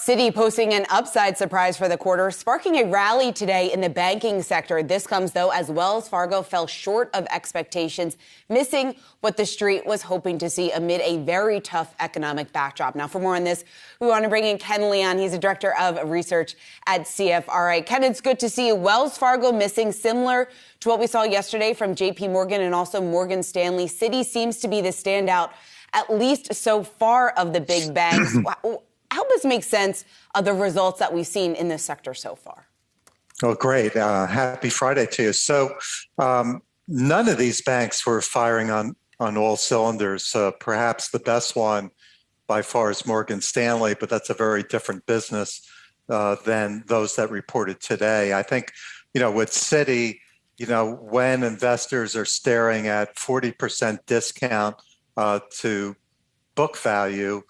Citi posting an upside surprise for the quarter, sparking a rally today in the banking sector. This comes, though, as Wells Fargo fell short of expectations, missing what the street was hoping to see amid a very tough economic backdrop. Now, for more on this, we want to bring in Ken Leon. He's a director of research at CFRA. Ken, it's good to see you. Wells Fargo missing, similar to what we saw yesterday from JPMorgan and also Morgan Stanley. Citi seems to be the standout, at least so far, of the big banks. Help us make sense of the results that we've seen in this sector so far. Oh, great. Happy Friday to you. So none of these banks were firing on all cylinders. Perhaps the best one by far is Morgan Stanley, but that's a very different business than those that reported today. I think, with Citi, when investors are staring at 40% discount to book value,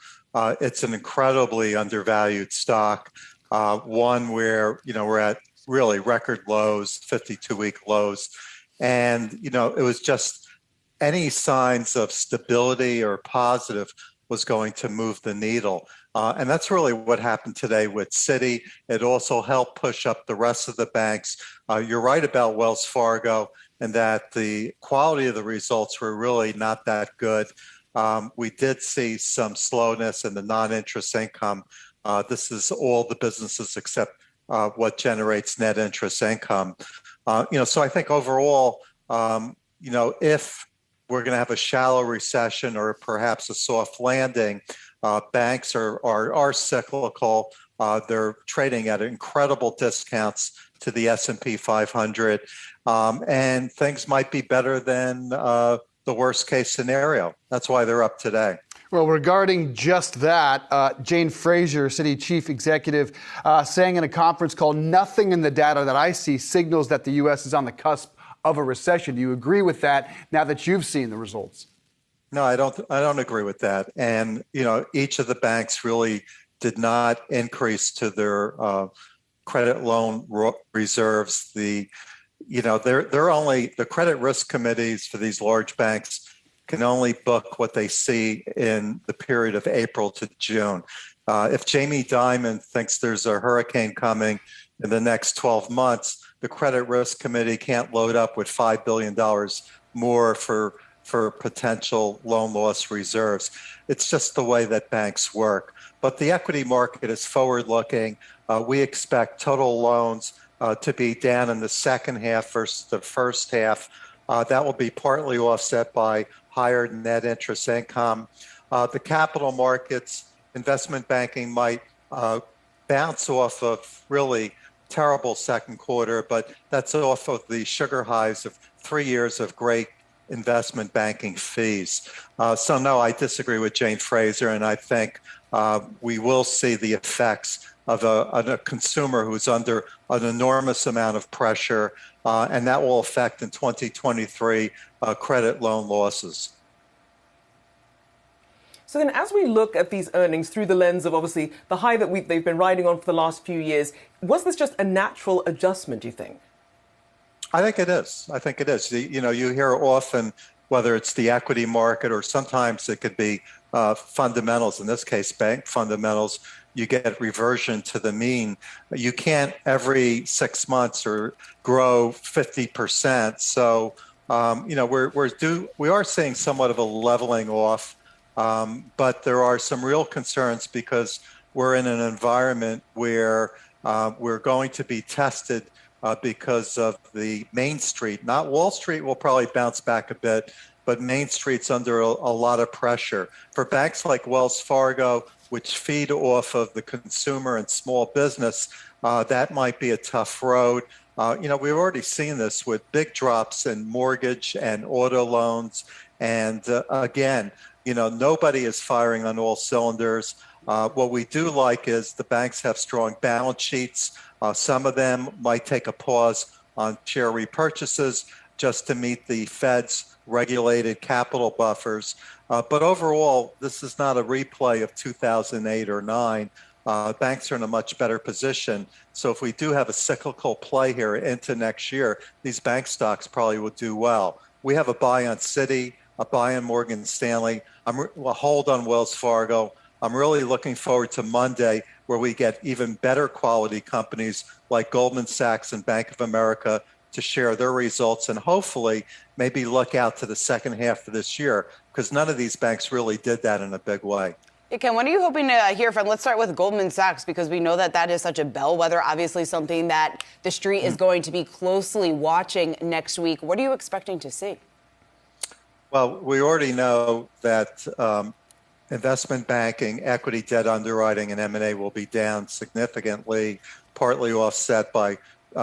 it's an incredibly undervalued stock, one where, we're at really record lows, 52-week lows. And, it was just any signs of stability or positive was going to move the needle. And that's really what happened today with Citi. It also helped push up the rest of the banks. You're right about Wells Fargo and that the quality of the results were really not that good. We did see some slowness in the non-interest income. This is all the businesses except what generates net interest income. So I think overall, if we're going to have a shallow recession or perhaps a soft landing, banks are cyclical. They're trading at incredible discounts to the S&P 500, and things might be better than the worst case scenario. That's why they're up today. Well, regarding just that, Jane Fraser, Citi chief executive, saying in a conference call, nothing in the data that I see signals that the U.S. is on the cusp of a recession. Do you agree with that now that you've seen the results? No, I don't agree with that. And, each of the banks really did not increase to their credit loan reserves. They're only, the credit risk committees for these large banks can only book what they see in the period of April to June. If Jamie Dimon thinks there's a hurricane coming in the next 12 months, the credit risk committee can't load up with $5 billion more for potential loan loss reserves. It's just the way that banks work. But the equity market is forward-looking. We expect total loans to be down in the second half versus the first half. That will be partly offset by higher net interest income. The capital markets, investment banking might bounce off of really terrible second quarter, but that's off of the sugar highs of 3 years of great investment banking fees. So no, I disagree with Jane Fraser, and I think we will see the effects of a consumer who's under an enormous amount of pressure, and that will affect in 2023 credit loan losses. So then as we look at these earnings through the lens of obviously the high that they've been riding on for the last few years, was this just a natural adjustment, do you think? I think it is. You hear often, whether it's the equity market or sometimes it could be fundamentals, in this case, bank fundamentals, you get reversion to the mean. You can't every 6 months or grow 50%. So, we are seeing somewhat of a leveling off, but there are some real concerns because we're in an environment where we're going to be tested because of the Main Street. Not Wall Street will probably bounce back a bit, but Main Street's under a lot of pressure. For banks like Wells Fargo, which feed off of the consumer and small business, that might be a tough road. We've already seen this with big drops in mortgage and auto loans. And again, nobody is firing on all cylinders. What we do like is the banks have strong balance sheets. Some of them might take a pause on share repurchases just to meet the Fed's regulated capital buffers. But overall, this is not a replay of 2008 or 9. Banks are in a much better position. So if we do have a cyclical play here into next year, these bank stocks probably will do well. We have a buy on Citi, a buy on Morgan Stanley. I'm a hold on Wells Fargo. I'm really looking forward to Monday, where we get even better quality companies like Goldman Sachs and Bank of America to share their results, and hopefully maybe look out to the second half of this year, because none of these banks really did that in a big way. Hey, Ken, what are you hoping to hear from? Let's start with Goldman Sachs, because we know that that is such a bellwether, obviously something that the street is going to be closely watching next week. What are you expecting to see? Well, we already know that investment banking, equity, debt underwriting, and M&A will be down significantly, partly offset by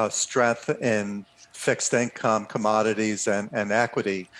strength in fixed income, commodities, and equity.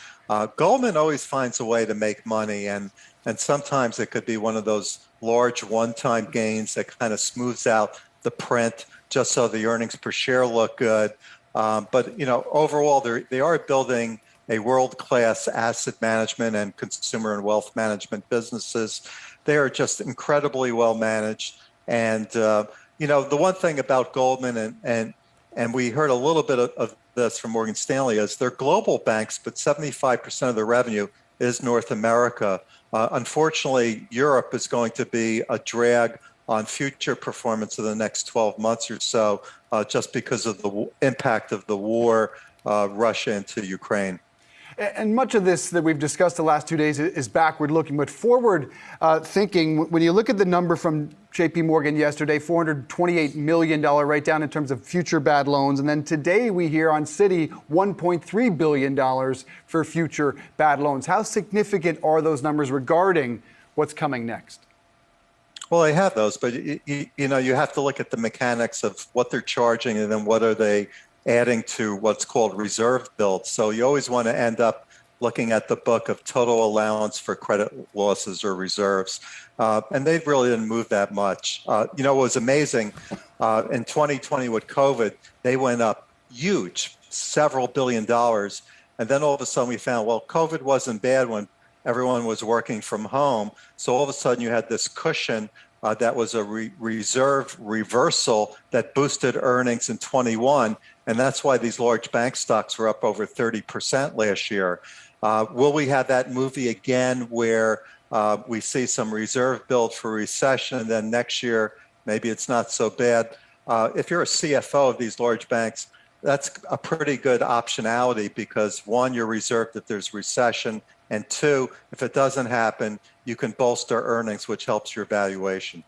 Goldman always finds a way to make money, and sometimes it could be one of those large one-time gains that kind of smooths out the print just so the earnings per share look good. But overall, they are building a world-class asset management and consumer and wealth management businesses. They are just incredibly well managed. And the one thing about Goldman, and we heard a little bit of this from Morgan Stanley, is they're global banks, but 75% of their revenue is North America. Unfortunately, Europe is going to be a drag on future performance in the next 12 months or so, just because of the impact of the war, Russia into Ukraine. And much of this that we've discussed the last 2 days is backward looking, but forward thinking. When you look at the number from JPMorgan yesterday, $428 million write down in terms of future bad loans. And then today we hear on Citi $1.3 billion for future bad loans. How significant are those numbers regarding what's coming next? Well, they have those, but you have to look at the mechanics of what they're charging and then what are they adding to what's called reserve builds. So you always want to end up looking at the book of total allowance for credit losses or reserves. And they really didn't move that much. What was amazing, in 2020 with COVID, they went up huge, several $billion. And then all of a sudden we found, well, COVID wasn't bad when everyone was working from home. So all of a sudden you had this cushion that was a reserve reversal that boosted earnings in 21. And that's why these large bank stocks were up over 30% last year. Will we have that movie again where we see some reserve build for recession, and then next year maybe it's not so bad? If you're a CFO of these large banks, that's a pretty good optionality, because one, you're reserved if there's recession, and two, if it doesn't happen, you can bolster earnings, which helps your valuation.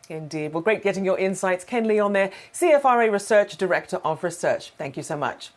Indeed. Well, great getting your insights. Ken Leon there, CFRA Research Director of Research. Thank you so much.